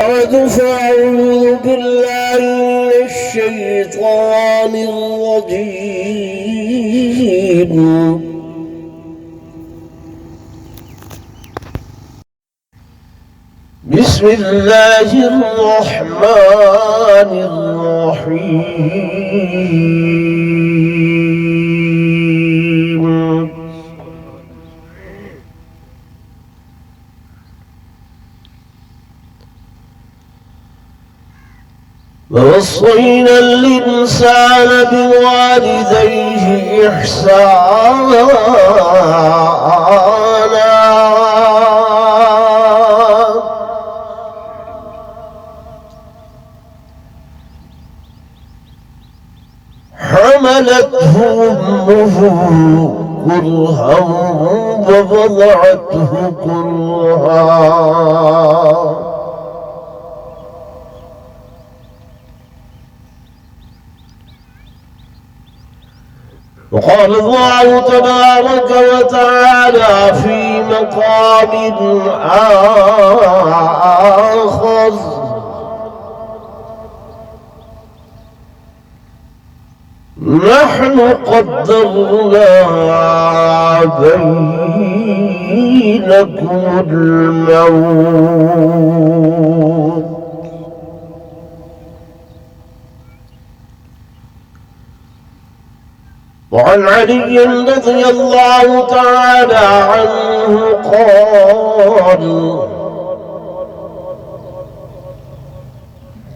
فأعوذ بالله من الشيطان الرجيم. بسم الله الرحمن الرحيم. ووصينا الإنسان بوالديه إحسانا حملته أمه كرها ووضعته كرها وقال الله تبارك وتعالى في مقام آخر: نحن قدرنا بينكم الموت وعن علي رضي الله تعالى عنه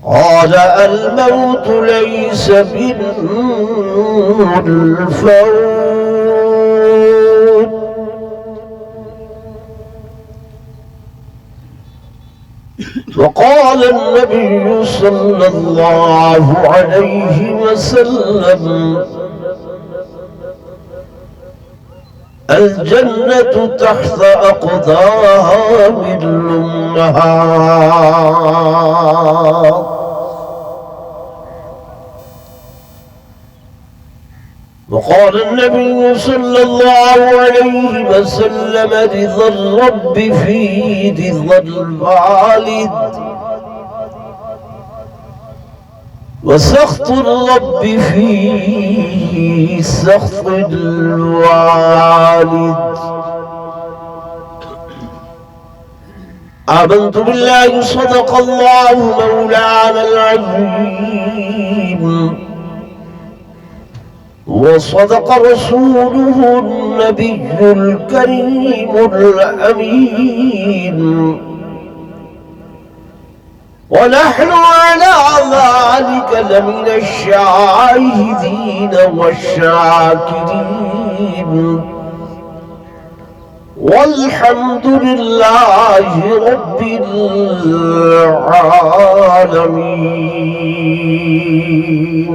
قال الموت ليس بالفوت وقال النبي صلى الله عليه وسلم: الجنة تحت أقدام الأمهات. وقال النبي صلى الله عليه وسلم: رضا الرب في رضا الوالد، وسخط الرب في سخط الوالد. آمنت بالله صدق الله مولانا العظيم، وصدق رسوله النبي الكريم الأمين، ونحن على ذلك لمن الشاهدين والشاكرين، والحمد لله رب العالمين.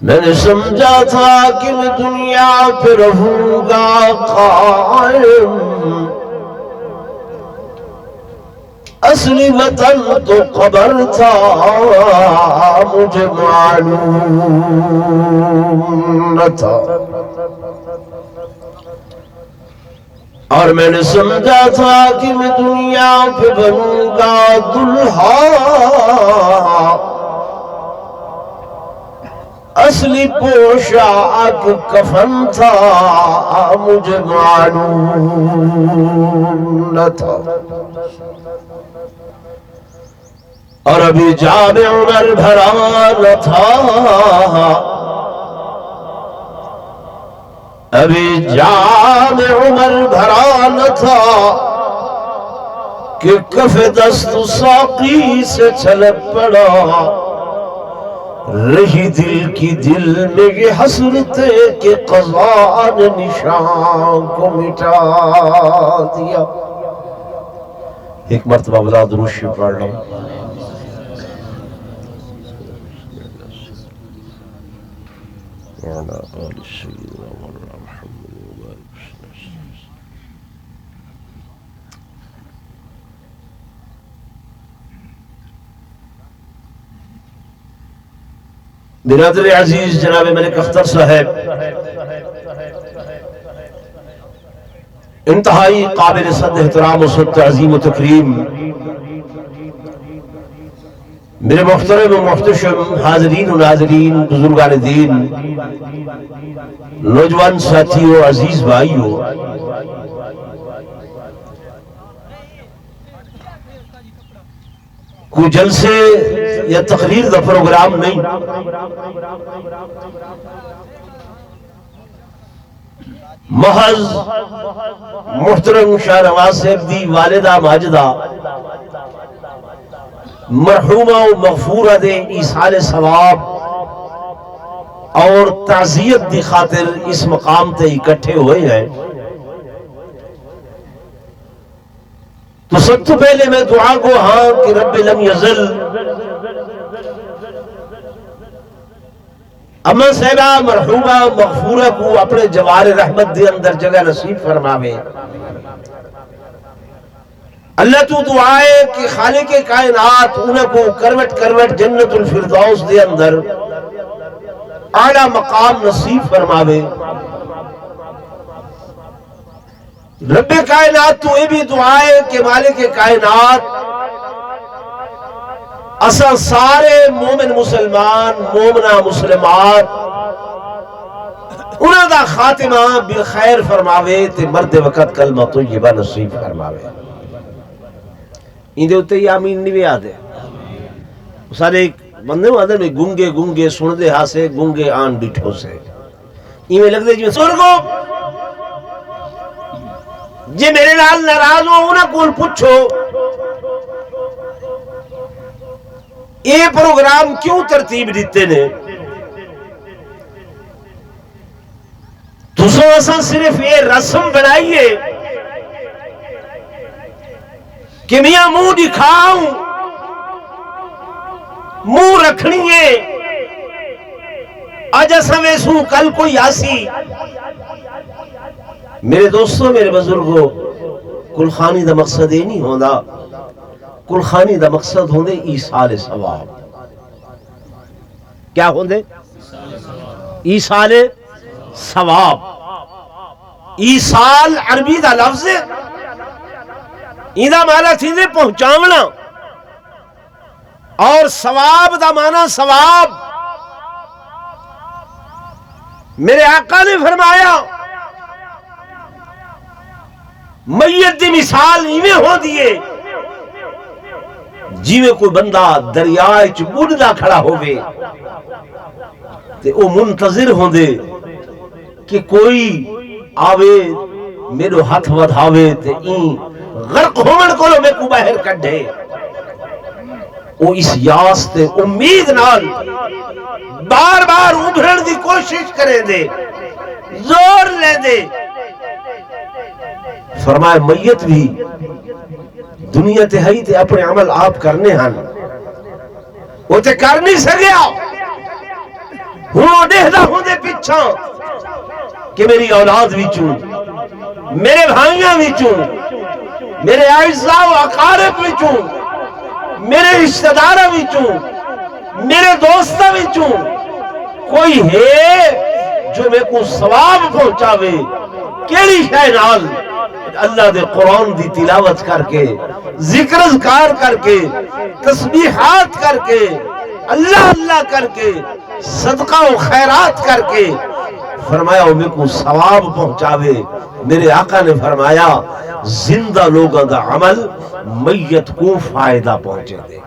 میں نے سمجھا تھا کہ میں دنیا پہ رہوں گا قائم، اصلی وطن تو قبر تھا مجھے معلوم نہ تھا، اور میں نے سمجھا تھا کہ میں دنیا پہ بنوں گا دلہا، اصلی پوشاک کفن تھا مجھے معلوم نہ تھا، اور ابھی جام عمر بھرا نہ تھا، ابھی جام عمر بھرا نہ تھا کہ کف دست ساقی سے چھلک پڑا، رہی دل کی دل میں یہ حسرتیں کہ قضا نے نشان کو مٹا دیا۔ ایک مرتبہ بلا درود شریف پڑھ لو۔ برادر عزیز جناب ملک اختر صاحب انتہائی قابل صد احترام و صد تعظیم و تکریم، میرے محترم و محتشم حاضرین و ناظرین، بزرگان دین، نوجوان ساتھیوں، عزیز بھائیوں، کوئی جلسے یا تقریر دا پروگرام نہیں، محض محترم شاہ نواز صاحب دی والدہ ماجدہ مرحومہ و مغفورہ دے ایصال ثواب اور تعزیت دی خاطر اس مقام تے اکٹھے ہوئے ہیں۔ تو سب تو پہلے میں دعا کو ہاں کہ رب لم یزل اما صاحبہ مرحومہ مغفورہ کو اپنے جوار رحمت دے اندر جگہ نصیب فرماوے۔ اللہ تو دعائے کہ خالق کائنات انہیں کو کروٹ کروٹ جنت الفردوس دے اندر اعلیٰ مقام نصیب فرماوے۔ رب کائنات تو یہ بھی دعائے کہ مالک کائنات اسا سارے مومن مسلمان مومنہ مسلمات انہاں دا خاتمہ بالخیر فرماوے تے مرد وقت کلمہ طیبہ نصیب فرماوے۔ اندے ہوتے ہی آمین نہیں بھی آدھے، سارے بندے آدھے میں گنگے گنگے سن دے ہاسے گنگے آن ڈٹھو سے ایمیں لگ دے جو سرگو جی میرے نال ناراض ہو انہیں کون پوچھو یہ پروگرام کیوں ترتیب دیتے نے؟ تو اساں صرف یہ رسم بنائیے کہ میاں منہ دکھاؤں منہ رکھنی ہے آج اساں ویسوں کل کوئی آسی۔ میرے دوستوں میرے بزرگوں کل خانی دا مقصد یہ نہیں ہوندا، کل خانی دا مقصد ہوندے ایصال ثواب۔ کیا ہوندے؟ ایصال ثواب۔ ایصال عربی دا لفظ ہے، ایدہ مانا چیزیں پہنچاونا، اور ثواب دا مانا ثواب۔ میرے آقا نے فرمایا میت دی مثال ایویں ہو دیئے جیویں کوئی بندہ دریائے چ بڑھدا کھڑا ہوئے تے او منتظر ہوں دے کہ کوئی آوے میرے ہاتھ ودھاوے تے این غرق ہومن کو لو میں کو باہر کڈھے۔ او اس یاس تے امید نال بار بار ابھرن دی کوشش کریں دے، زور لے دے۔ فرمائے میت بھی دنیا تے ہی تے اپنے عمل آپ کرنے ہن وہ تے کر نہیں سکیا، ہوں دیکھتا ہوں دے پیچھا کہ میری اولاد وچوں، میرے بھائیاں وچوں، میرے اعزاء و اقارب وچوں، میرے رشتہ داراں وچوں، میرے دوستاں وچوں کوئی ہے جو میں کو ثواب پہنچاوے، کیڑی شے نال؟ اللہ دے قرآن دی تلاوت کر کے، ذکر اذکار کر کے، تسبیحات کر کے، اللہ اللہ کر کے، صدقہ و خیرات کر کے، فرمایا وہ میں کو ثواب پہنچاوے۔ میرے آقا نے فرمایا زندہ لوگوں دا عمل میت کو فائدہ پہنچے دے۔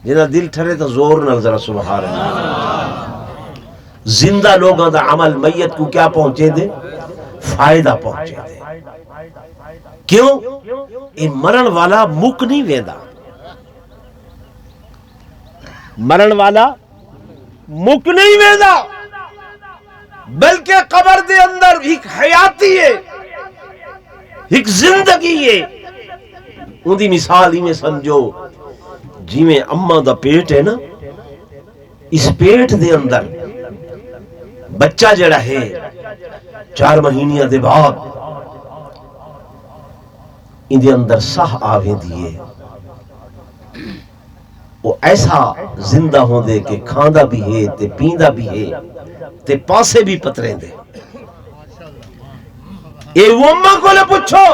جنہاں دل ٹھرے تو زور نہ ذرا سبحان اللہ۔ زندہ لوگوں دا عمل میت کو کیا پہنچے دے؟ فائدہ پہنچے دے۔ کیوں؟ یہ مرن والا مک نہیں ویندا، مرن والا مک نہیں ویندا، بلکہ قبر دے اندر ایک حیاتی ہے، ایک زندگی ہے۔ ان دی مثال ہی میں سمجھو جی میں اماں دا پیٹ ہے نا، اس پیٹ دے اندر بچہ جڑا ہے 4 مہینیاں دے بعد ان دے اندر ساہ آویں دیئے، وہ ایسا زندہ ہوں دے کہ کھاندا بھی ہے تے پیندہ بھی ہے تے پاسے بھی پتریں دے۔ اے وہ اماں کو لے پوچھو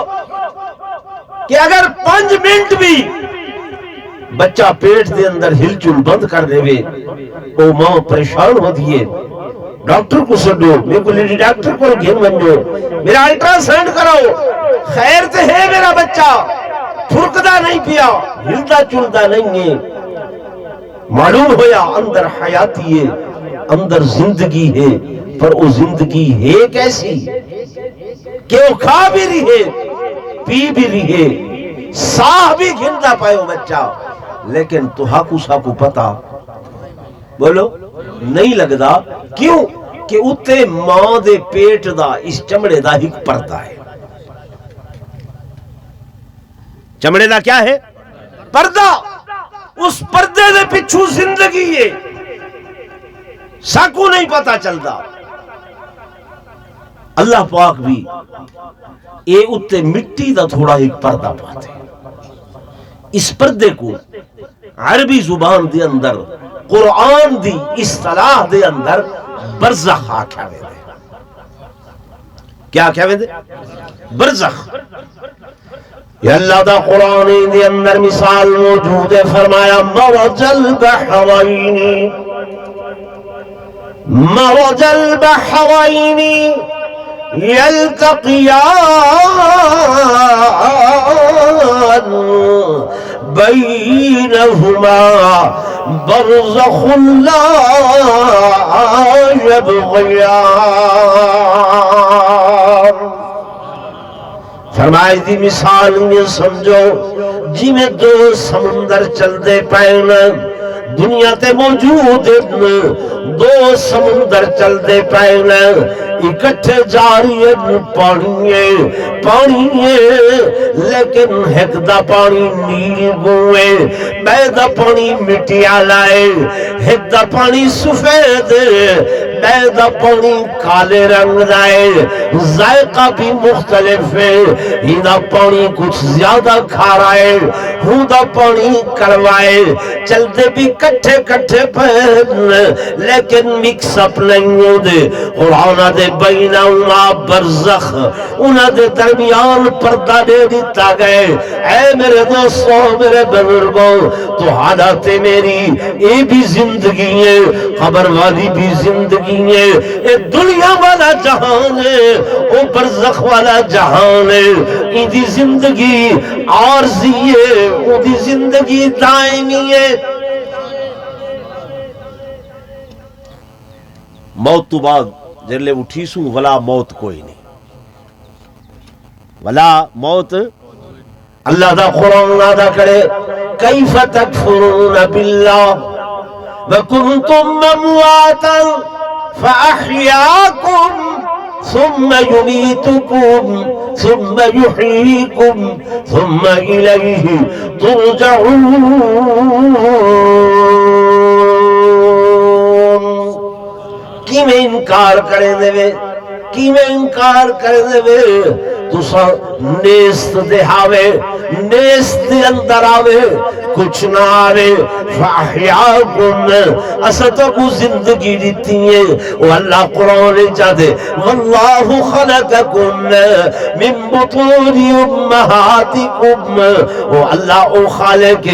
کہ اگر 5 منٹ بھی بچہ پیٹ دے اندر ہل چل بند کر دے وے، وہ ماں پریشان ہو دیئے، ڈاکٹر کو سڈو، میرے کو لیڈی ڈاکٹر کو گھن بنجو، میرا الٹرا ساؤنڈ کراؤ، خیر تے ہے میرا بچہ، پھرکدہ نہیں پیا، ہلدا چلدا نہیں ہے۔ معلوم ہویا اندر حیاتی ہے، اندر زندگی ہے، پر وہ زندگی ہے کیسی کہ وہ کھا بھی رہی ہے، پی بھی رہی ہے، ساہ بھی گھندا پائے وہ بچہ، لیکن تو ہاکو ساکو پتا بولو نہیں لگدا۔ کیوں؟ کہ اتے ماں دے پیٹ دا اس چمڑے دا ایک پردہ ہے۔ چمڑے دا کیا ہے؟ پردہ۔ اس پردے دے پچھو زندگی ہے، ساکو نہیں پتا چلدا۔ اللہ پاک بھی اے اتے مٹی دا تھوڑا ایک پردہ پاتے، اس پردے کو عربی زبان دے اندر قرآن دی اصطلاح دے اندر برزخ آکھا وے دے۔ کیا آکھا وے دے؟ برزخ۔ یہ اللہ دا قرآن دے اندر مثال موجود ہے، فرمایا مرج البحرین، مرج البحرین یلتقیان بینہما برزخ لا یبغیان۔ فرمائی دی مثال میں سمجھو جی میں 2 سمندر چل دے پائنا، دنیا تے موجود 2 سمندر چل دے پائنا، اکٹھے جاری پانی ہے، لیکن ایک دا پانی نیل گوئے، بے دا پانی مٹی آلائے، ایک دا پانی سفید، بے دا پانی کالے رنگ دائے، ذائقہ بھی مختلف ہے، ہی دا پانی کچھ زیادہ کھارا ہے، ہوں دا پانی کروائے، چلتے بھی کٹھے کٹھے پہن، لیکن مکس اپ نہیں ہو دے۔ قرآن دے بینہما برزخ، انہاں دے درمیان پردہ دے دیتا گئے۔ اے میرے دوستوں، میرے بزرگوں، تو حالات میری اے بھی زندگی ہے، خبر والی بھی زندگی ہے، اے دنیا والا جہان ہے، او برزخ والا جہان ہے۔ ان دی زندگی عارضی ہے، ان دی زندگی دائمی ہے۔ موت تو بعد جلے اٹھی سوں ولا موت کوئی نہیں، ولا موت۔ اللہ دا قرآن ادا کرے کیف تکفرون باللہ وکنتم امواتا فاحیاکم ثم یمیتکم ثم یحییکم ثم الیہ ترجعون۔ کیویں انکار کرے دے کیویں انکار کرے دے تسا نیست دے آوے نیست دے اندر آوے کچھ نہ آوے فاحیاکم اسا تو کو زندگی دیتی ہے وہ اللہ قرآن چاہتے واللہ خلقکم من بطون امہاتکم وہ اللہ او خالق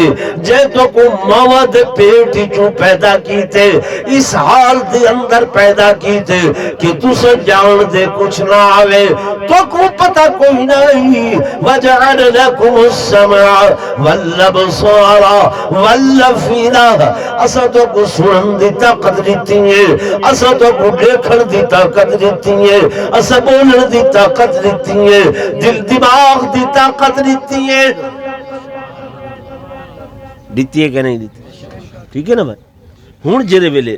جے تو کو مواد پیٹ چو پیدا کیتے اس حال دے اندر پیدا کیتے کہ تسا جان دے کچھ نہ آوے تو کو پتہ کوئی نہیں وجعل لکم السمع والابصار والافئدہ اسا تو کو سنن دی طاقت دیتی ہے اسا تو کو دیکھن دی طاقت دیتی ہے اسا بولن دی طاقت دیتی ہے دل دماغ دی طاقت دیتی ہے دیتی ہے کہ نہیں دیتی ٹھیک ہے نا بھائی ہن جڑے ویلے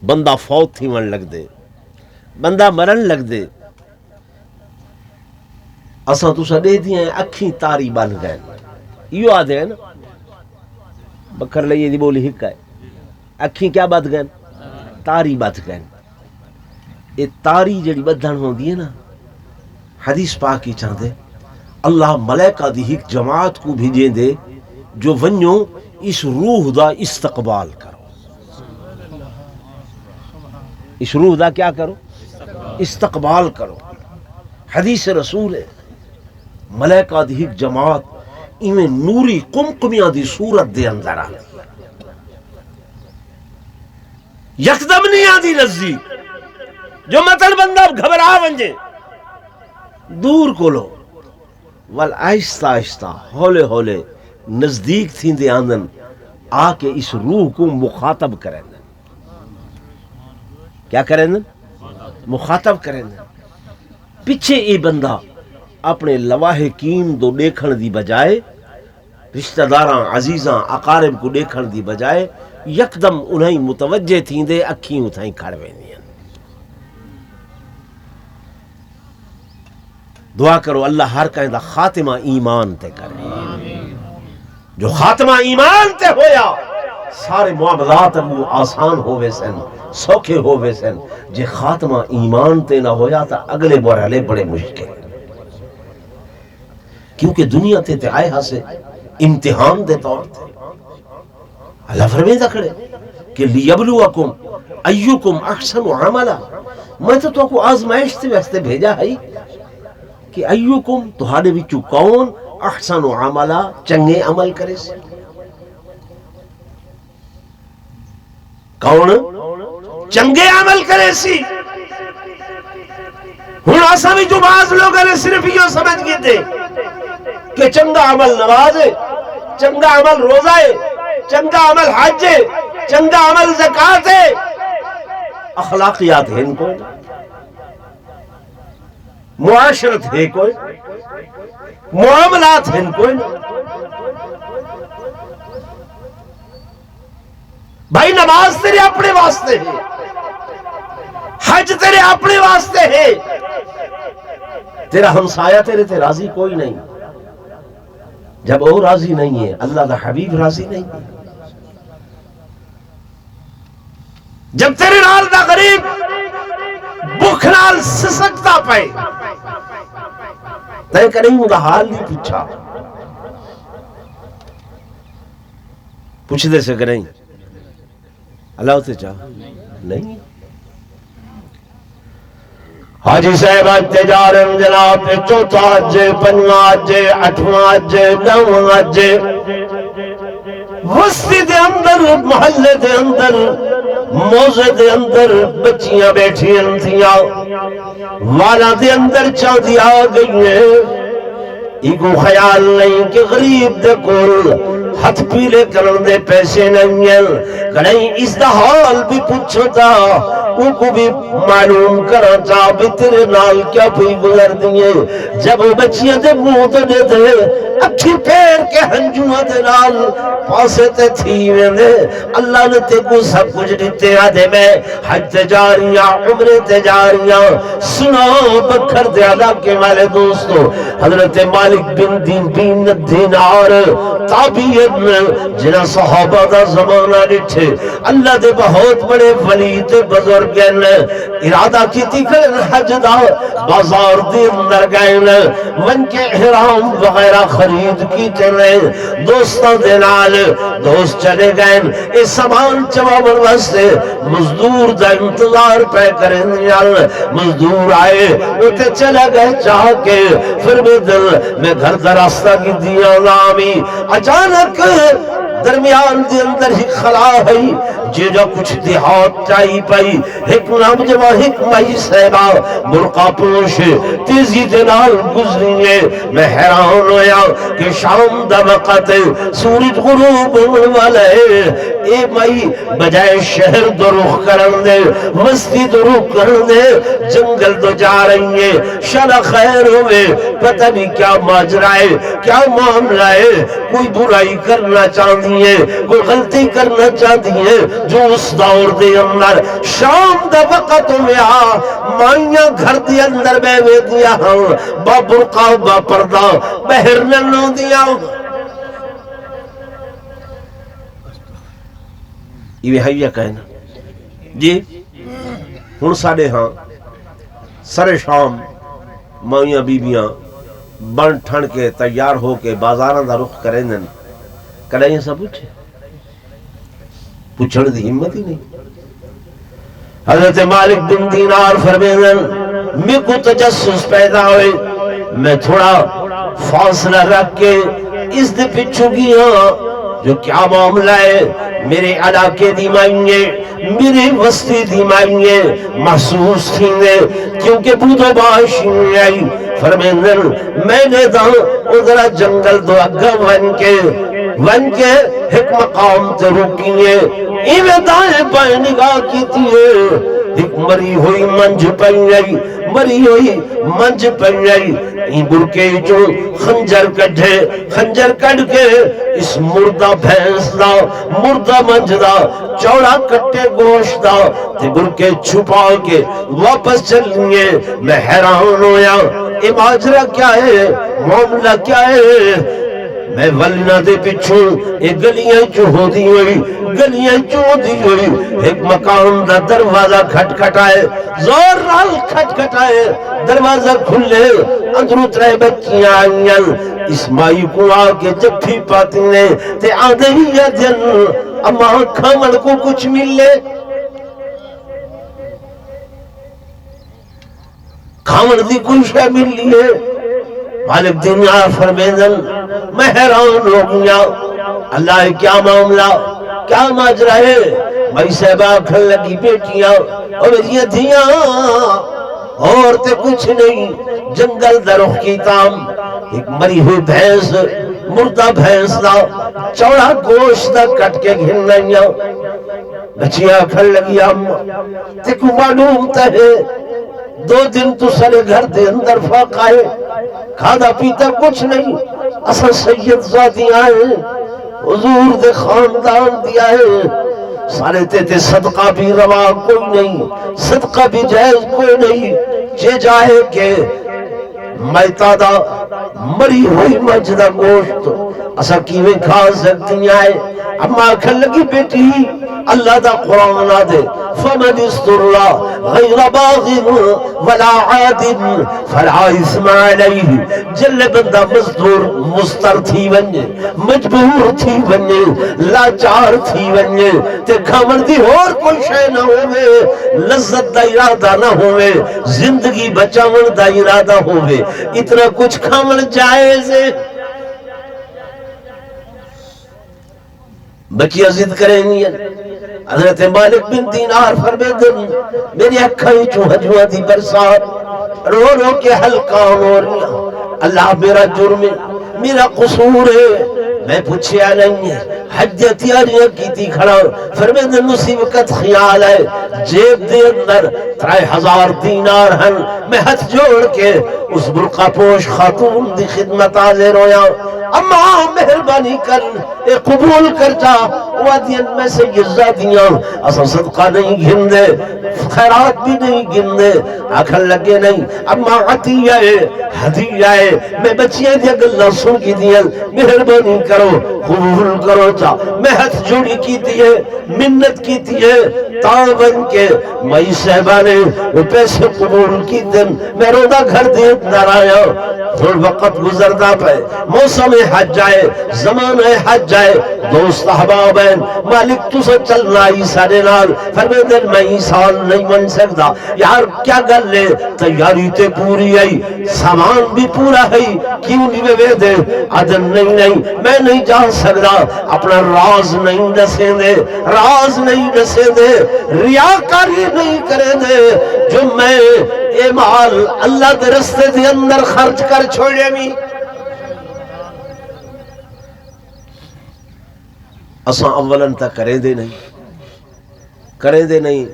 بندہ فوت تھی من لگ دے بندہ مرن لگ دے اساں تساں دے دیاں اکھیں تاری بن گئے یہ آدھے ہیں نا بکر لئیے دی بولی ہکا ہے اکھیں کیا بد گئے تاری بد گئے یہ تاری جڑی بدھن ہوں دی ہے نا حدیث پاک کی چاہتے اللہ ملائکہ دی ہک جماعت کو بھیجیں دے جو ونیو اس روح دا استقبال کرو اس روح دا کیا کرو استقبال کرو حدیث رسول ہے ملائکہ دی ہک جماعت ایویں نوری قمقمیاں دی صورت دے اندر آ یکدم نہیں آدھی نزدیک جو مطلب بندہ گھبرا ونجے دور کو لو ول آہستہ آہستہ ہولے ہولے نزدیک تھی دے آندن آ کے اس روح کو مخاطب کریں کیا کریں مخاطب کریں پیچھے ای بندہ اپنے لواحقین دو دیکھن دی بجائے رشتہ داراں عزیزاں اقارب کو دیکھن دی بجائے یکدم انہیں متوجہ تھیں دے اکھیں اتھائیں کھڑ ویندیاں دعا کرو اللہ ہر کہیں دا خاتمہ ایمان تے کرے جو خاتمہ ایمان تے ہویا سارے معاملات ابو آسان ہوئے سن سوکھے ہوئے سن جے خاتمہ ایمان تے نہ ہویا تا اگلے مرحلے بڑے مشکل کیونکہ دنیا تے آئے ہاں سے امتحان دے طور تے اللہ فرمیدہ کھڑے کہ لیبلوکم ایوکم احسن عملا میں تو کو آزمائش تے واسطے بھیجا ہے کہ ایوکم تہاڈے وچوں کون احسن عملا چنگے عمل کرے سے کون چنگے عمل کرے سی ہن اساں بھی جو بعض لوگ نے صرف یہ سمجھ گئے تھے کہ چنگا عمل نماز ہے چنگا عمل روزہ ہے چنگا عمل حج ہے چنگا عمل زکات ہے اخلاقیات ہیں ان کو معاشرت ہے کوئی معاملات ہیں کوئی بھائی نماز تیرے اپنے واسطے ہے حج تیرے اپنے واسطے ہے تیرا ہمسایہ تیرے تے راضی کوئی نہیں جب وہ راضی نہیں ہے اللہ دا حبیب راضی نہیں ہے جب تیرے نال دا غریب بھوک نال سسکتا پائے تے کریں وہ دا حال نہیں پوچھا پوچھ دے سے کریں اللہ ہوتے چاہ نہیں حاجی صاحب آجتے جا رہے ہیں جناب چوتھا حج پنجواں حج اٹھواں حج نواں حج وسطی دے اندر محلے دے اندر موزے دے اندر بچیاں بیٹھی تھیاں والا دے اندر چاندی آ گئی ہیں ایگو خیال نہیں کہ غریب دے کول ہاتھ پیلے کرن دے پیسے نہیں ہیں کہیں اس دا حال بھی پوچھتا ان کو بھی معلوم کرا چاہ بھی تیرے نال کیا بھی گزر دیئے جب بچیاں دے منہ تو دے دے اکھی پیر کے ہنجوہ دے نال پاسے تے تھی ویندے اللہ نے تے کو سب کچھ دیتے آدھے میں حج تجاریاں عمر تجاریاں سنا بکھر دے علاقے والے دوستو حضرت مالک بن دینار تابعین جنہ صحابہ دا زمانہ لٹھے اللہ دے بہت بڑے ولی تے بزرگین ارادہ کی تکن حج دا بازار دے اندر گئن ون کے احرام وغیرہ خرید کی چلے دوستوں دے نال دوست چلے گئن اس سامان چوابر واسطے مزدور دا انتظار پہ کریں مزدور آئے اٹھے چلے گئے چاہ کے پھر بھی دل میں گھر دا راستہ کی دیا نامی اچانک درمیان دے اندر ہی خلا ہے جے جو کچھ دیہات چاہی پائی ایک نام جمع ایک مائی صحبہ برقع پوش تیزی دنال گزریے میں حیران ہویا کہ شام دا وقت سورج غروب والے اے مائی بجائے شہر دروخ کرن دے مستی دروخ کرن دے جنگل تو جا رہی ہے شرع خیر ہوئے پتہ نہیں کیا ماجرائے کیا معاملہ ہے کوئی برائی کرنا چاہتی ہے کوئی غلطی کرنا چاہتی ہے جو اس دور دے اندر شام دا وقت میں مائیاں گھر دے اندر بیوے دیا ہوں با برقع با پردہ بہر ننو دیا یہ حیہ کہنا جی ہن ساڑے ہاں سر شام مائیاں بیبیاں بن ٹھن کے تیار ہو کے بازاراں دا رخ کریں دن کڑا یہ سب پوچھے پوچھنے دی ہمت ہی نہیں حضرت مالک بن دینار فرمیدن میں کو تجسس پیدا ہوئے میں تھوڑا فاصلہ رکھ کے اس دے پچھو گیا جو کیا معاملہ ہے میرے علاقے دی مائنگے میرے وسطی دی مائنگے محسوس تھینے کیونکہ بودو باشی آئی فرمیدن میں نے دا ادھرا جنگل دو اگا ون کے ایک مقام تے روکیے ایوے دائیں پائیں نگاہ کی تیئے ایک مری ہوئی منج پائیں گئی مری ہوئی منج پائیں گئی این برکے جو خنجر کڑھ کے اس مردہ بھینس دا مردہ منج دا چوڑا کٹے گوشت دا تے برکے چھپا کے واپس چلیے میں حیران ہویا اے ماجرہ کیا ہے معاملہ کیا ہے میں ولنا دے پچھوں ایک گلیاں چوہ دی ہوئی گلیاں چوہ دی ہوئی ایک مکان دا دروازہ کھٹکھٹائے زور رال کھٹکھٹائے دروازہ کھلے اندروں ترے بچیاں آئیاں اس مائی کو آکے جب پاتی نے تے آدھے ہی یا جن اما کھامن کو کچھ مل لے کھامن دی کوئی شے مل لیے مالک دنیا فرمیدن میں حیران ہو گیا اللہ کیا معاملہ کیا ماجرہ ہے بھائی صاحبہ کھل لگی بیٹیاں اور میری دھیاں اور تے کچھ نہیں جنگل درخ کی تام ایک مری ہوئی بھینس مردہ بھینس دا چوڑا گوشت دا کٹ کے گھنائیاں بچیاں کھل لگی تے کو معلوم تے 2 دن تو سارے گھر دے اندر فاقہ ہے کھادا پیتا کچھ نہیں اصل سید ذاتی آئے حضور دے خاندان دیا ہے سارے تے صدقہ بھی روا کوئی نہیں صدقہ بھی جائز کوئی نہیں جے جائے کہ میتا دا مری ہوئی مجدہ گوشت اسا کیویں کھا سکتی آئے اما کھل لگی بیٹی اللہ دا قرآن آدھے فمن استرلا غیر باغن ولا عادن فلا اسم علیہ جل بندہ مزدور مستر تھی ونجے مجبور تھی ونجے لاچار تھی ونجے تے کھامن دی اور کوئی شے نہ ہوئے لذت دا ارادہ نہ ہوئے زندگی بچاون دا ارادہ ہوئے اتنا کچھ کھامن جائز ہے بچیاں ضد کریں گی حضرت مالک بن دینار فرمیدن میری اکھائی چوہجوہ دی برسات رو رو کے ہلکا ہو رہی اللہ میرا جرم میرا قصور ہے میں پوچھیا نہیں ہے حج تیاریاں کیتی کھڑا فرمیندے نسی وقت خیال ہے جیب دے اندر 3000 دینار ہن میں ہاتھ جوڑ کے اس برقع پوش خاتون دی خدمت حاضر ہویا اما مہربانی کر اے قبول کر جا وادین میں سے گزا دیاں اسا صدقہ نہیں گھندے خیرات بھی نہیں گھندے آکھن لگے نہیں اما عطیہ ہے ہدیہ ہے میں بچیاں دیا گلہ سن کی دیا مہربانی کرو قبول کرو جا میں ہاتھ جوڑی کی دیئے منت کی دیئے تاون کے مائی صاحبہ نے وہ پیسے قبول کی دن میں رودا گھر دیت نہ آیا تھوڑ وقت گزردہ پہ موسم حج آئے زمانہ حج آئے دوست احباب ہیں مالک تو سے چلنا عیسیٰ نے نال فرمیدن میں عیسیٰ نہیں من سکتا یار کیا گل لے تیاری تے پوری آئی سامان بھی پورا ہے کیوں نہیں میں دے عدن نہیں میں نہیں جا سکتا اپنا راز نہیں دسے دے راز نہیں دسے دے ریاکاری نہیں کرے دے جو میں اے مال اللہ کے رستے دے اندر خرچ کر چھوڑے بھی اساں اولن تا کریں دے نہیں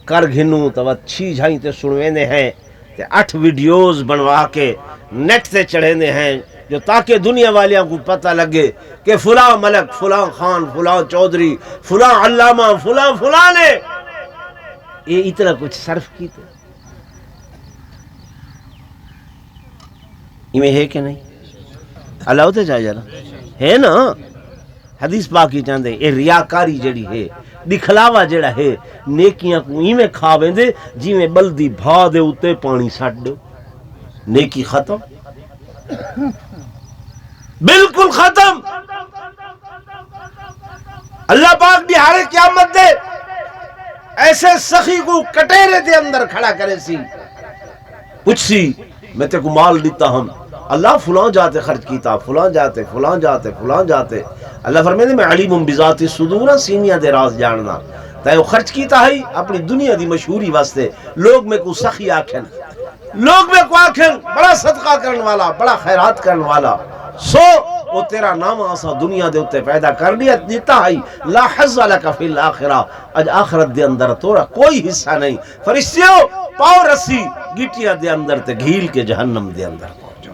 کر گھنوں تو چھی جھائیں تے سنویں دے ہیں تے 8 ویڈیوز بنوا کے نیٹ تے چڑھیں دے ہیں جو تاکہ دنیا والیاں کو پتہ لگے کہ فلاں ملک فلاں خان فلاں چودھری فلاں علامہ فلاں نے یہ اتنا کچھ صرف کی تھے یہ ہے کہ نہیں اللہ ہوتے چاہے جانا ہے نا حدیث پاکی چاندے یہ ریاکاری جڑی ہے دکھلاوا جڑا ہے نیکیاں کو ایویں کھا ویندے جی میں بلدی بھا دے اتے پانی سٹ دو نیکی ختم بالکل ختم اللہ پاک بہارے قیامت دے ایسے سخی کو کٹیرے دے اندر کھڑا کرے سی پوچھ سی میں تے کو مال دیتا ہم اللہ فلاں جاتے خرچ کیتا فلاں جاتے اللہ فرمیدے میں علیم بذات الصدور سینیاں دے راز جاننا تے وہ خرچ کیتا ہے اپنی دنیا دی مشہوری واسطے لوگ میں کو سخی آکھن بڑا صدقہ کرن والا بڑا خیرات کرن والا سو وہ تیرا نام آسا دنیا دے اتے پیدا کر لیا دیتا ہے لا حظ لک فی الاخرہ اج آخرت دے اندر تورا کوئی حصہ نہیں فرشتیوں پاؤ رسی گٹیا دے اندر تے گھیل کے جہنم دے اندر پہنچو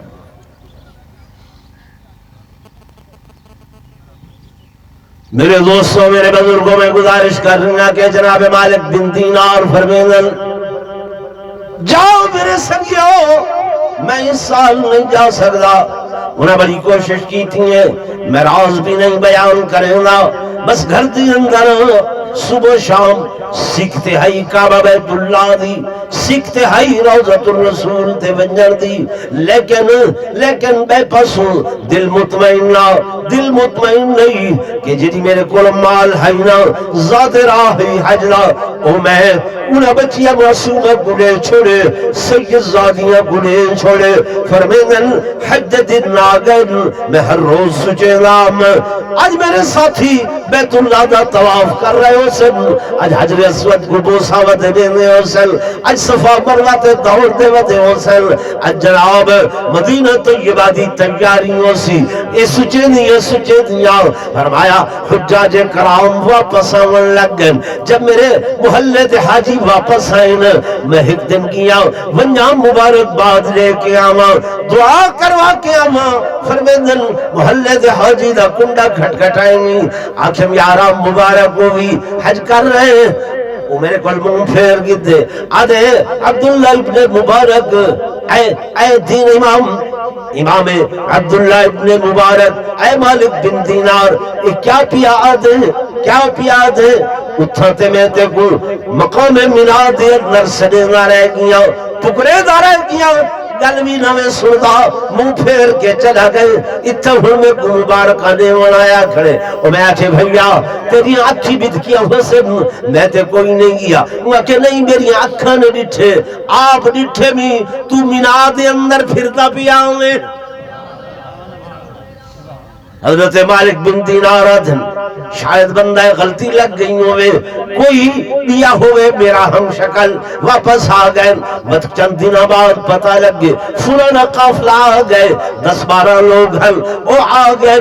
میرے دوستوں میرے بزرگوں میں گزارش کرنا کہ جناب مالک بن دینار فرمیدن جاؤ میرے سنگیو میں اس سال نہیں جا سکتا انہیں بڑی کوشش کی تھی میں راز بھی نہیں بیان کریں گا بس گھر دی اندر صبح شام سیکھتے ہائی کعبہ بیت اللہ دی سیکھتے ہائی روضۃ الرسول تے ونجر دی لیکن بے پسوں دل مطمئن نہیں کہ جی میرے کول مال ہے نا ذات راہ حجلا او میں انہیں بچیاں معصومہ گلے چھوڑے سید زادیاں گلے چھوڑے فرمیدن حج دن آگن میں ہر روز سچے لام آج میرے ساتھی بیت اللہ دا طواف کر رہے ہو سن آج حجر اسود کو بوسا ودے دینے ہو سن آج صفا مروہ تے دوڑ دے ودے ہو سن آج جناب مدینہ طیبہ دی تیاریوں سی یہ سچے دیا فرمایا حجاج کرام واپس آن لگ گئے جب میرے محلے دے حاجی واپس آئیں میں ایک دن کیا ونجا مبارک باد لے کے آما دعا کروا کے آما فرمیدن محلے دے حاجی دا کنڈا گھٹ گھٹائیں گی آنکھیں یارا مبارک ہوئی حج کر رہے ہیں وہ میرے کل منہ پھیر گئے دے آدھے عبداللہ ابن مبارک اے دین امام عبداللہ ابن مبارک اے مالک بن دینار کیا پیا آدھے اتھاتے میں تے کو مقام مناد اندر سڑے نہ رہ گیا ٹکڑے نہ رہ گیا گلوی نہ میں سندا منہ پھیر کے چلا گئے اتھا ہوں میں کو مبارک آنے ونایا کھڑے اور میں آکھے بھئیا تیری آنکھی بد کیا حسن میں تے کوئی نہیں گیا وہ کہ نہیں میری آنکھاں نے ڈٹھے آپ ڈٹھے میں تو مناد اندر پھرتا پیا ہمیں حضرت مالک بن دینار آدھن شاید بندہ غلطی لگ گئی ہوئے کوئی دیا ہوئے میرا ہم شکل واپس آ گئے بس چند دن بعد پتہ لگ گئے فلانا قافلہ آ گئے 10-12 لوگ ہیں وہ آ گئے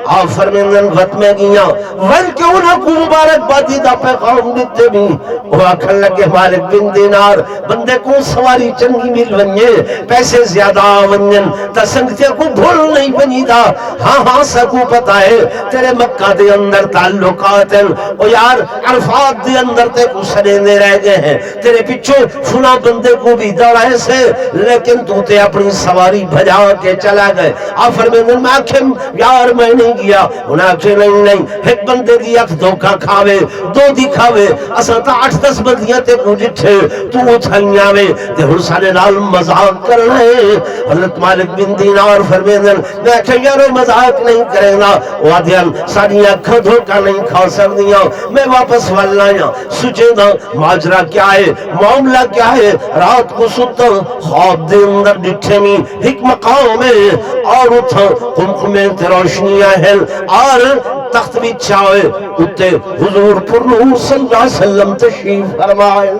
آپ فرمیندن وقت میں گیا ول کے انہاں کو مبارکبادی دا پیغام دیتے بھی وہ آکھن لگے مالک بن دینار بندے کو سواری چنگی مل ونجے پیسے زیادہ ونجن تا سنگتے کو بھول نہیں بنی دا ہاں ہاں سکو پتا ہے تیرے مکہ دے اندر تعلقات ہیں او یار عرفات دے اندر تے کو سڑینے رہ گئے ہیں تیرے پچھو فنا بندے کو بھی دوڑائے سے لیکن تو تے اپنی سواری بھجا کے چلا گئے آپ فرمیندن میں آکھیں یار میں نہیں گیا انہیں آکھیں نہیں ایک بندے دی اکھ دھوکہ کھاوے دو دکھاوے اسا تا 8-10 بندیاں تے کو جٹھے تو اچھائیاں وے تے ہر سارے نال مذاق کرنا ہے حضرت مالک بن دینار فرمیندن میں آکھیں یارو مذاق نہیں کریں گا وادیان ساری اکھا دھوکہ نہیں کھا سکدیاں میں واپس والنایا سوچے دا ماجرہ کیا ہے معاملہ کیا ہے رات کو ستا خواب دے اندر ڈٹھے میں ایک مقام ہے اور اتھا قمقمیں تے روشنیاں ہیں اور تخت بھی چاہے اتے حضور پر نور صلی اللہ علیہ وسلم تشریف فرمائے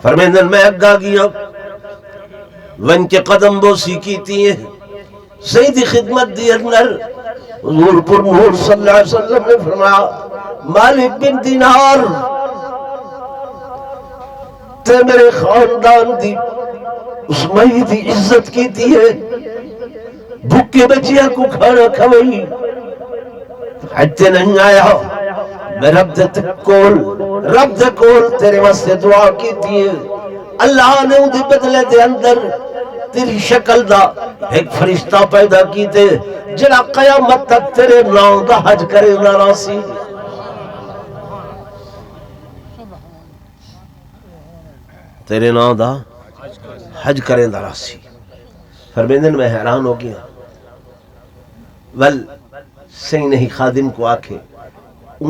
فرمیندن میں اگا گیا ون کے قدم بوسی کی تھی سیدی خدمت دی اندر حضور پر نور صلی اللہ علیہ وسلم نے فرمایا مالک بن دینار تے میرے خاندان دی اس مئی دی عزت کی تھی ہے بھوکے بچیاں کو کھانا کھوئی حجتے نہیں آیا میں رب دے کول تیرے واسطے دعا کی تھی ہے اللہ نے اُدھے بدلے دے اندر تیری شکل دا ایک فرشتہ پیدا کی تے جنہ قیامت تک تیرے نام دا حج کرے نہ راسی تیرے نام دا حج کرے نہ راسی فرمیندن میں حیران ہو گیا ول سنگ نہیں خادم کو آکھے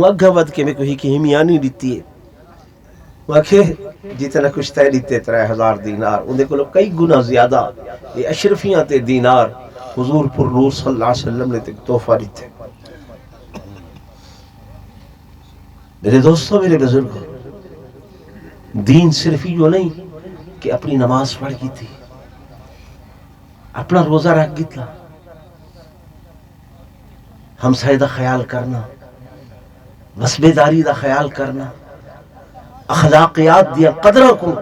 اگھا ود کے میں کوئی کی ہمیانی لیتی ہے واقعی جتنا کچھ تے لیتے 3000 دینار اندھے کو لوگ کئی گنا زیادہ یہ اشرفیاں تے دینار حضور پر نور صلی اللہ علیہ وسلم نے تحفہ لیتے میرے دوستوں میرے بزرگوں دین صرف یہ نہیں کہ اپنی نماز پڑھ کی تھی اپنا روزہ رکھ گی تھا ہمسائے دا خیال کرنا وسبے داری دا خیال کرنا اخلاقیات دیا قدروں کو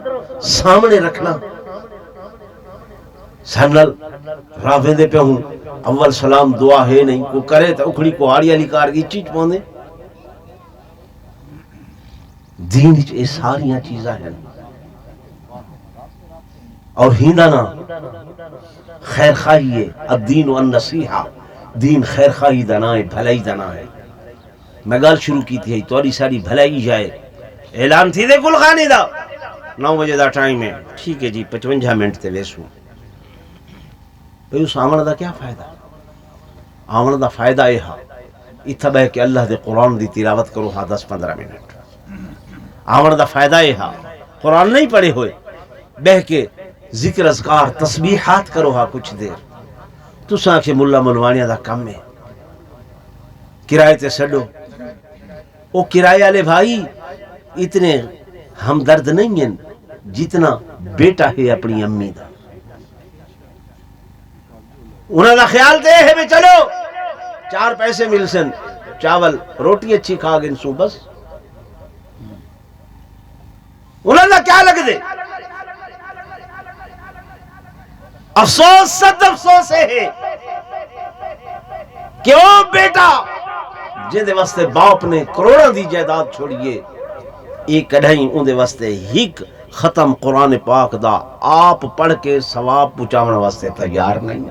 سامنے رکھنا سنل رافے دے پہ ہوں اول سلام دعا ہے نہیں کو کرے تو اکھڑی کو آڑی علی کار کی چیز پوندے دین اے ساریاں چیزاں ہیں اور ہیندانا خیر خواہی ہے الدین والنصیحہ دین خیر خواہی دنا ہے بھلائی دنا ہے میں گال شروع کی تھی توری ساری بھلائی جائے اعلان تھی دے کل خانی دا 9 بجے دا ٹائم ہے ٹھیک ہے جی 55 منٹ تے ویسوں بھئی اس آمن دا کیا فائدہ آمن دا فائدہ یہ ہاں اتھا بہ کہ اللہ دے قرآن دی تلاوت کرو ہاں 10-15 منٹ آمن دا فائدہ یہ ہاں قرآن نہیں پڑھے ہوئے بہ کے ذکر اذکار تسبیحات کرو ہاں کچھ دیر تو ساکھے ملا منوانیہ دا کم ہے کرائے تے سڈو او کرائے والے بھائی اتنے ہمدرد نہیں ہیں جتنا بیٹا ہے اپنی امی دا انہوں دا خیال دے ہے بھی چلو 4 پیسے مل سن چاول روٹی اچھی کھا گن سو بس انہوں دا کیا لگ دے افسوس صد افسوس ہے کہ او بیٹا جن دے واسطے باپ نے کروڑوں دی جائیداد چھوڑیے ایک کڑھائیں ان دے واسطے ہک ختم قرآن پاک دا آپ پڑھ کے ثواب پہنچاون واسطے تیار نہیں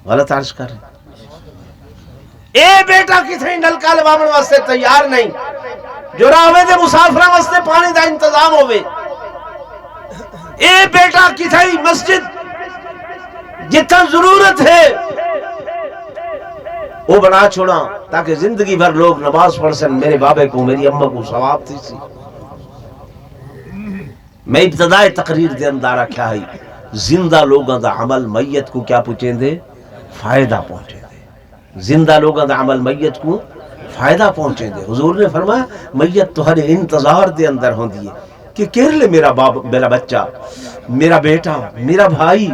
غلط عرض کر رہے اے بیٹا کتنے نلکا لواون واسطے تیار نہیں جو راوے دے مسافرہ واسطے پانی دا انتظام ہوئے اے بیٹا کتنے مسجد جتنا ضرورت ہے وہ بنا چھوڑا تاکہ زندگی بھر لوگ نماز پڑھ سن میرے بابے کو میری اماں کو ثواب تھی سی میں ابتدائی تقریر دے اندارہ کیا ہے زندہ لوگاں دا عمل میت کو کیا پوچھیں دے فائدہ پہنچیں دے زندہ لوگاں دا عمل میت کو فائدہ پہنچیں دے حضور نے فرمایا میت تو ہر انتظار دے اندر ہوں دیئے کہ کہرلے میرا باپ، میرا بچہ، میرا بیٹا، میرا بھائی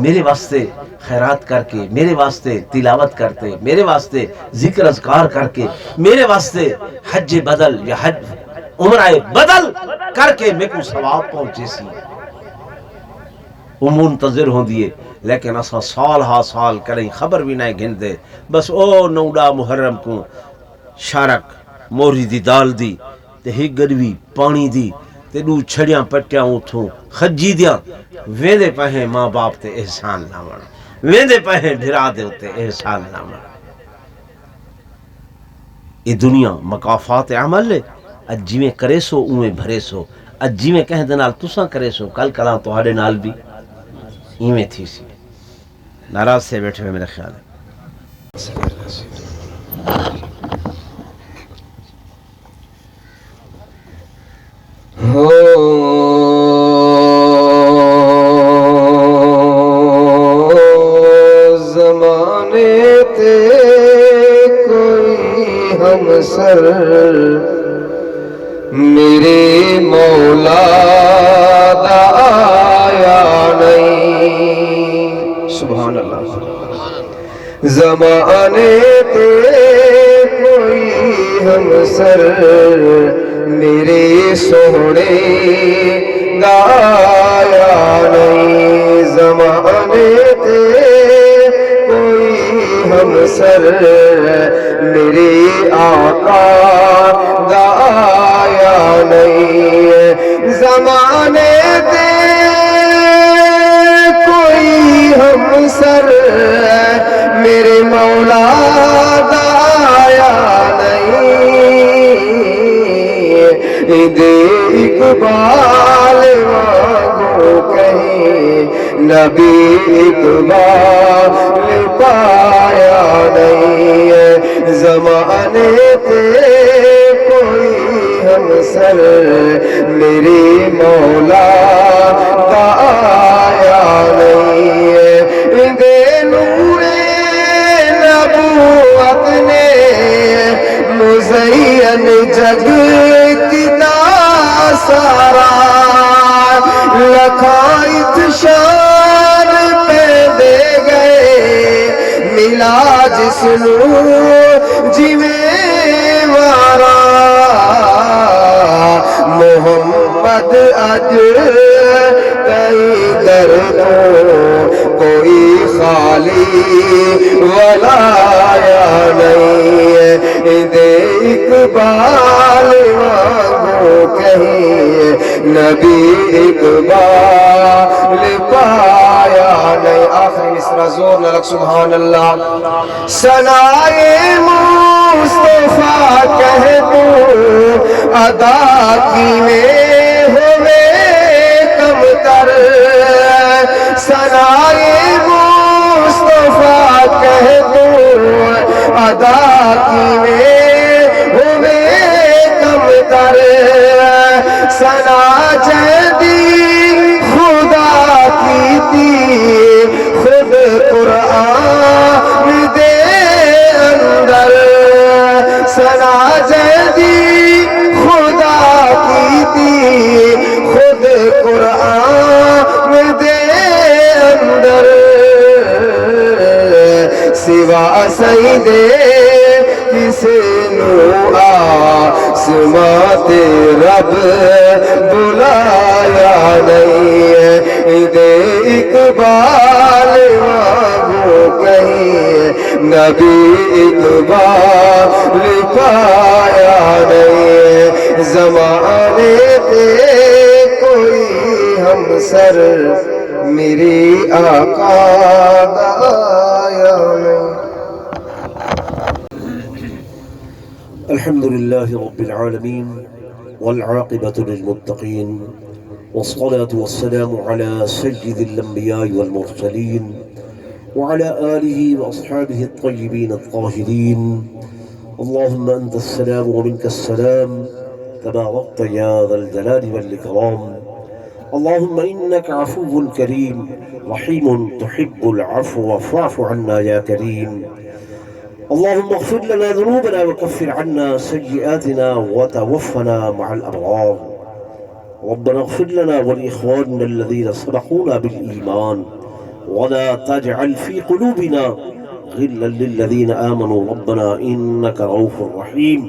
میرے واسطے خیرات کر کے، میرے واسطے تلاوت کرتے، میرے واسطے ذکر اذکار کر کے، میرے واسطے حج بدل یا حج عمرہ بدل کر کے میں کو ثواب پہنچے سی، وہ منتظر ہوں دیے۔ لیکن اسا سال ہا سال کریں خبر بھی نہیں گھن دے، بس او نوڈا محرم کو شارک موری دی دال دی تے ہی گڑوی پانی دی تے دو چھڑیاں پٹیاں اتھوں خجی دیاں ویندے پہے ماں باپ تے احسان لاون، ویندے پہے بھرا دے تے احسان لاون۔ یہ دنیا مکافات عمل ہے، اج جویں کرے سو اویں بھرے سو، اج جویں کہہ دے نال تساں کرے سو کل کلاں تہاڈے نال بھی ایویں تھی سی۔ ناراض سے بیٹھے ہوئے میرا خیال ہے۔ زمانے تے کوئی ہم سر میرے مولا دا آیا نہیں، سبحان اللہ۔ زمانے تے کوئی ہم سر میرے سونے دا آیا نہیں، زمانے تے کوئی ہم سر میرے آقا دا آیا نہیں، زمانے تے کوئی ہم سر میرے مولا دا آیا نہیں، دے اقبال وانگو کہیں نبی اقبال پایا نہیں، زمانے تے کوئی ہم سر میری مولا دا آیا نہیں، دے نور نبوت نے مزین جگ کتا سارا، لکھائت شان پہ دے گئے ملا جس نو جویں وارا، محمد اج کئی در تو کوئی خالی ولایا نہیں، دے اقبال وانگو کہیں نبی اقبال پایا نہیں۔ آخری مصرع زور نہ لگ سبحان اللہ۔ ثنائے مصطفیٰ کہہ تو ادا کی میں ہوئے کم تر، ثنائے مصطفیٰ کہہ تو ادا کی میں ہوئے کم تر، ثنا جدی خدا کی تھی خود قرآن دے اندر، ثنا جدی خدا کی تھی خود قرآن دے اندر، سوا سید کسے نو آسماں تے رب بلایا نہیں، دے اقبال وانگو کہیں نبی اقبال پایا نہیں، زمانے تے کوئی ہم سر میری آقا دا آیا نہیں۔ الحمد لله رب العالمين والعاقبة للمتقين والصلاة والسلام على سيد الأنبياء والمرسلين وعلى آله وأصحابه الطيبين الطاهرين، اللهم أنت السلام ومنك السلام، تباركت يا ذا الجلال والإكرام، اللهم إنك عفو كريم رحيم تحب العفو فاعف عنا يا كريم، اللهم اغفر لنا ذنوبنا وكفر عنا سيئاتنا وتوفنا مع الأبرار، ربنا اغفر لنا ولإخواننا الذين سبقونا بالإيمان ولا تجعل في قلوبنا غلا للذين آمنوا ربنا إنك رؤوف رحيم.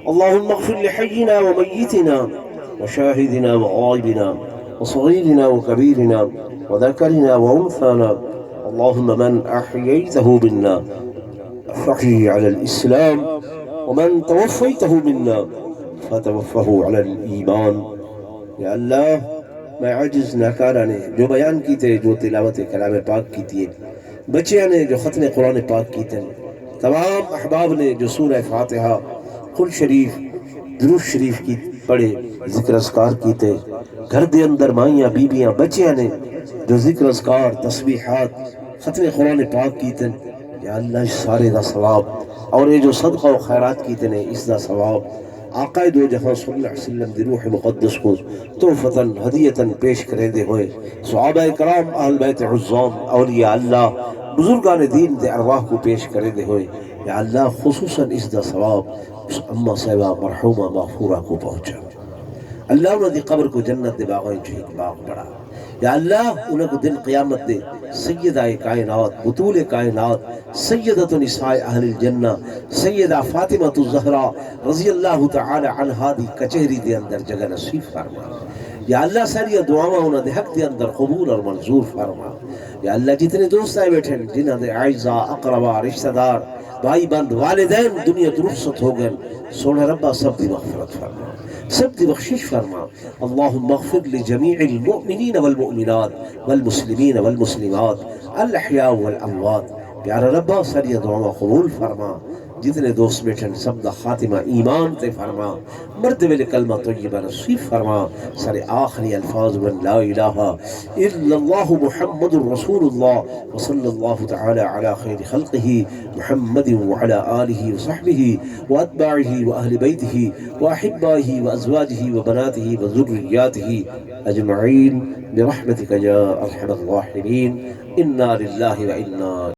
اللهم اغفر لحينا وميتنا وشاهدنا وغائبنا وصغيرنا وكبيرنا وذكرنا وأنثانا. اللهم من أحييته منا فاحيه على الإسلام ومن توفيته منا فتوفه على الإيمان. یا اللہ میں عاجز ناکارہ نے جو بیان کی تھے، جو تلاوت کلام پاک کی تھی، بچیاں نے جو ختم قرآن پاک کی تھے، تمام احباب نے جو سورہ فاتحہ، قل شریف، درود شریف کی پڑھے، ذکر اذکار کی تھے، گھر دے اندر مائیاں بیبیاں بچیاں نے جو ذکر اذکار تسبیحات ختم قرآن پاک کی تھے، یا اللہ اس سارے دا ثواب اور یہ جو صدقہ و خیرات کی تھے اس دا ثواب آقا دو جہاں صلی اللہ علیہ وسلم دی روح مقدس کو تحفتاً ہدیتاً پیش کرے دے ہوئے صحابہ کرام اہل بیت عظام اولیاء اللہ بزرگان دین دے ارواح کو پیش کرے دے ہوئے یا اللہ خصوصاً اس دا ثواب اس امہ صاحبہ مرحومہ مغفورہ کو پہنچا. اللہ انہوں دی قبر کو جنت دے باغائیں جو ایک باغ بڑھا. یا اللہ انہوں کو دن قیامت دے سیدہ کائنات بطول کائنات سیدۃ نساء اہل الجنہ سیدہ فاطمہ الزہرا رضی اللہ تعالی عنہا دی کچہری دے اندر جگہ نصیب فرما. یا اللہ ساری دعاواں انہوں دے حق دے اندر قبول اور منظور فرما. یا اللہ جتنے دوست آئے بیٹھے جنہوں دے اعزاء اقربا رشتہ دار بھائی بند والدین دنیا درست ہو گئے، سونا ربا سب دی مغفرت فرما، سب دی بخشش فرما. اللہم اغفر لجمیع المؤمنین والمؤمنات والمسلمین والمسلمات الاحیاء والاموات. پیارا ربا ساری دعاواں قبول فرما. جتنے دوست بیٹھن سب دا خاتمہ ایمان تے فرما، مرتبہ کلمہ طیبہ نصیب فرما. سارے آخری الفاظ من لا الہ الا اللہ محمد رسول اللہ وصلی اللہ تعالی علی خیر خلقہ محمد وعلی آلہ وصحبہ واتباعہ واہل بیتہ واحبائہ وازواجہ وبناتہ وذریاتہ اجمعین برحمتک یا ارحم الراحمین. انا للہ وانا